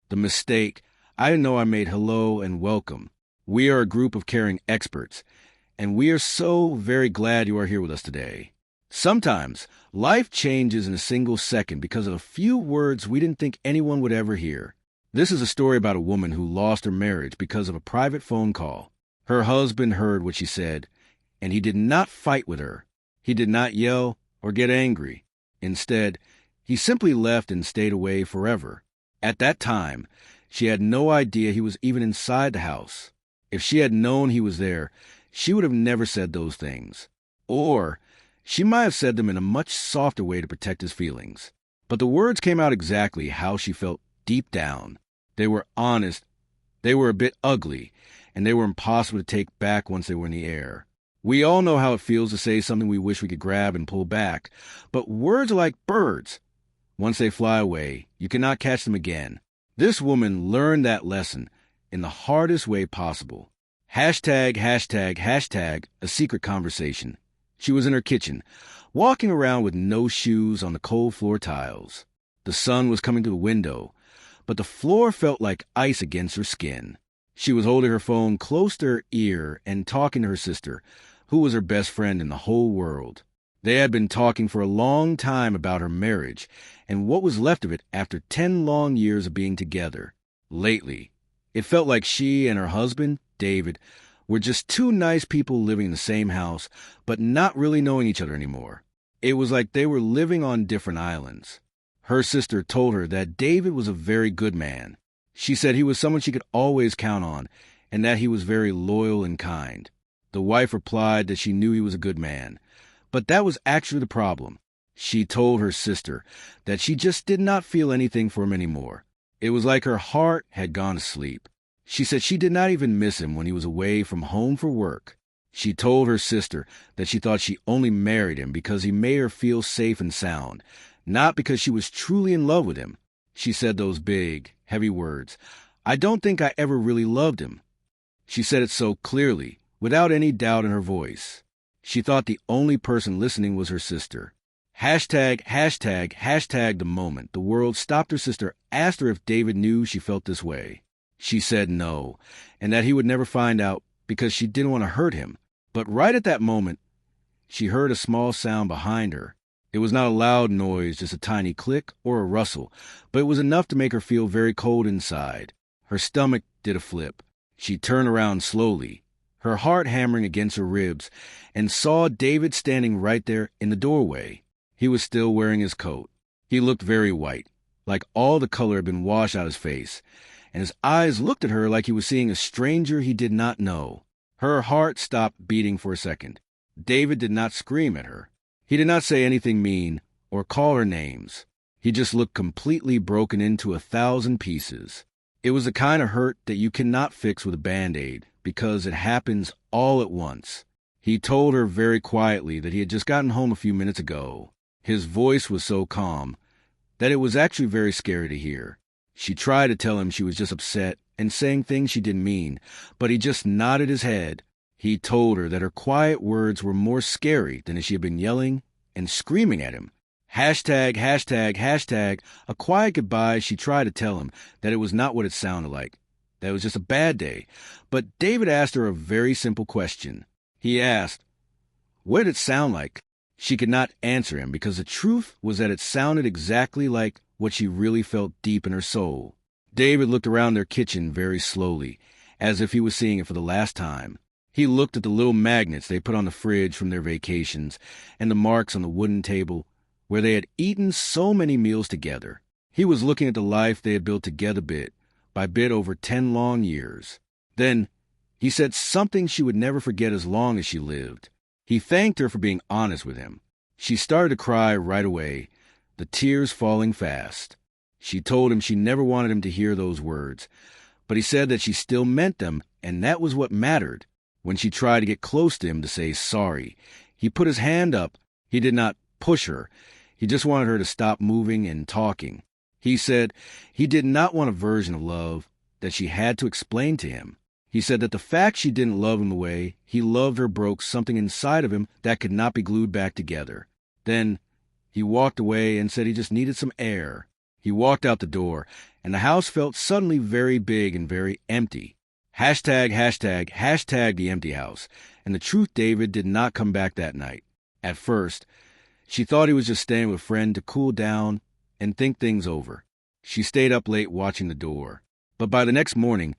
The mistake. I know I made hello and welcome. We are a group of caring experts, and we are so very glad you are here with us today. Sometimes, life changes in a single second because of a few words we didn't think anyone would ever hear. This is a story about a woman who lost her marriage because of a private phone call. Her husband heard what she said, and he did not fight with her. He did not yell or get angry. Instead, he simply left and stayed away forever. At that time, she had no idea he was even inside the house. If she had known he was there, she would have never said those things. Or she might have said them in a much softer way to protect his feelings. But the words came out exactly how she felt deep down. They were honest, they were a bit ugly, and they were impossible to take back once they were in the air. We all know how it feels to say something we wish we could grab and pull back, but words are like birds. Once they fly away, you cannot catch them again. This woman learned that lesson in the hardest way possible. Hashtag, hashtag, hashtag, a secret conversation. She was in her kitchen, walking around with no shoes on the cold floor tiles. The sun was coming through the window, but the floor felt like ice against her skin. She was holding her phone close to her ear and talking to her sister, who was her best friend in the whole world. They had been talking for a long time about her marriage and what was left of it after 10 long years of being together. Lately, it felt like she and her husband, David, were just two nice people living in the same house, but not really knowing each other anymore. It was like they were living on different islands. Her sister told her that David was a very good man. She said he was someone she could always count on, and that he was very loyal and kind. The wife replied that she knew he was a good man, but that was actually the problem. She told her sister that she just did not feel anything for him anymore. It was like her heart had gone to sleep. She said she did not even miss him when he was away from home for work. She told her sister that she thought she only married him because he made her feel safe and sound, not because she was truly in love with him. She said those big, heavy words, "I don't think I ever really loved him." She said it so clearly, without any doubt in her voice. She thought the only person listening was her sister. Hashtag, hashtag, hashtag the moment the world stopped her sister, asked her if David knew she felt this way. She said no, and that he would never find out because she didn't want to hurt him. But right at that moment, she heard a small sound behind her. It was not a loud noise, just a tiny click or a rustle, but it was enough to make her feel very cold inside. Her stomach did a flip. She turned around slowly, her heart hammering against her ribs, and saw David standing right there in the doorway. He was still wearing his coat. He looked very white, like all the color had been washed out of his face, and his eyes looked at her like he was seeing a stranger he did not know. Her heart stopped beating for a second. David did not scream at her. He did not say anything mean or call her names. He just looked completely broken into 1,000 pieces. It was the kind of hurt that you cannot fix with a Band-Aid because it happens all at once. He told her very quietly that he had just gotten home a few minutes ago. His voice was so calm that it was actually very scary to hear. She tried to tell him she was just upset and saying things she didn't mean, but he just nodded his head. He told her that her quiet words were more scary than if she had been yelling and screaming at him. Hashtag, hashtag, hashtag, a quiet goodbye. She tried to tell him that it was not what it sounded like, that it was just a bad day. But David asked her a very simple question. He asked, "What did it sound like?" She could not answer him because the truth was that it sounded exactly like what she really felt deep in her soul. David looked around their kitchen very slowly, as if he was seeing it for the last time. He looked at the little magnets they put on the fridge from their vacations and the marks on the wooden table where they had eaten so many meals together. He was looking at the life they had built together bit by bit over 10 long years. Then he said something she would never forget as long as she lived. He thanked her for being honest with him. She started to cry right away, the tears falling fast. She told him she never wanted him to hear those words, but he said that she still meant them, and that was what mattered. When she tried to get close to him to say sorry, he put his hand up. He did not push her. He just wanted her to stop moving and talking. He said he did not want a version of love that she had to explain to him. He said that the fact she didn't love him the way he loved her broke something inside of him that could not be glued back together. Then he walked away and said he just needed some air. He walked out the door, and the house felt suddenly very big and very empty. Hashtag, hashtag, hashtag the empty house. And the truth, David did not come back that night. At first, she thought he was just staying with a friend to cool down and think things over. She stayed up late watching the door. But by the next morning,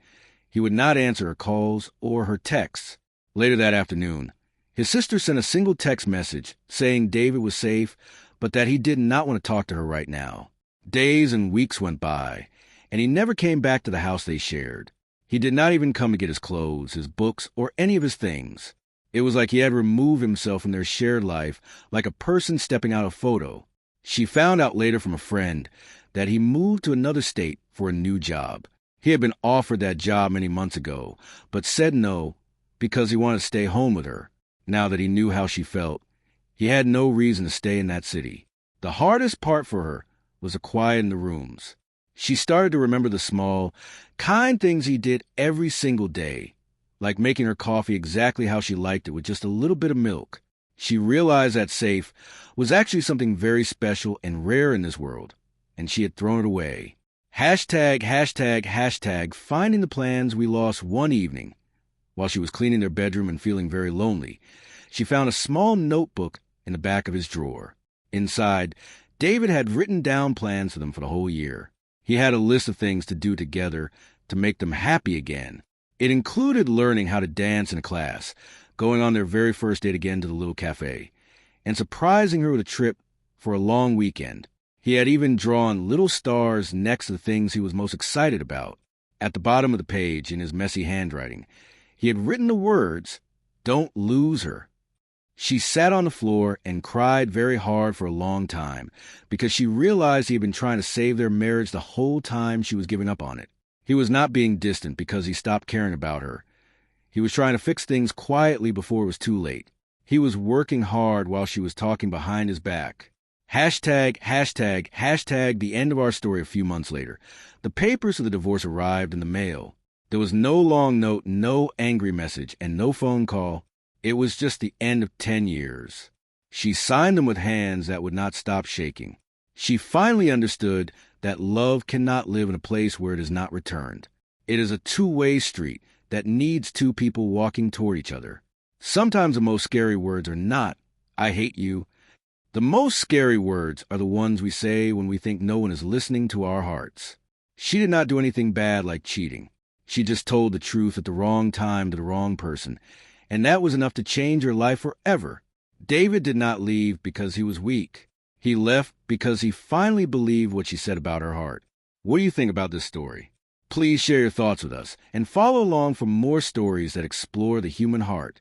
he would not answer her calls or her texts. Later that afternoon, his sister sent a single text message saying David was safe, but that he did not want to talk to her right now. Days and weeks went by, and he never came back to the house they shared. He did not even come to get his clothes, his books, or any of his things. It was like he had removed himself from their shared life, like a person stepping out of a photo. She found out later from a friend that he moved to another state for a new job. He had been offered that job many months ago, but said no because he wanted to stay home with her. Now that he knew how she felt, he had no reason to stay in that city. The hardest part for her was the quiet in the rooms. She started to remember the small, kind things he did every single day, like making her coffee exactly how she liked it with just a little bit of milk. She realized that safe was actually something very special and rare in this world, and she had thrown it away. Hashtag, hashtag, hashtag, finding the plans we lost one evening. While she was cleaning their bedroom and feeling very lonely, she found a small notebook in the back of his drawer. Inside, David had written down plans for them for the whole year. He had a list of things to do together to make them happy again. It included learning how to dance in a class, going on their very first date again to the little cafe, and surprising her with a trip for a long weekend. He had even drawn little stars next to the things he was most excited about. At the bottom of the page, in his messy handwriting, he had written the words, "Don't lose her." She sat on the floor and cried very hard for a long time because she realized he had been trying to save their marriage the whole time she was giving up on it. He was not being distant because he stopped caring about her. He was trying to fix things quietly before it was too late. He was working hard while she was talking behind his back. Hashtag, hashtag, hashtag the end of our story a few months later. The papers of the divorce arrived in the mail. There was no long note, no angry message, and no phone call. It was just the end of 10 years. She signed them with hands that would not stop shaking. She finally understood that love cannot live in a place where it is not returned. It is a two-way street that needs two people walking toward each other. Sometimes the most scary words are not, "I hate you." The most scary words are the ones we say when we think no one is listening to our hearts. She did not do anything bad like cheating. She just told the truth at the wrong time to the wrong person, and that was enough to change her life forever. David did not leave because he was weak. He left because he finally believed what she said about her heart. What do you think about this story? Please share your thoughts with us and follow along for more stories that explore the human heart.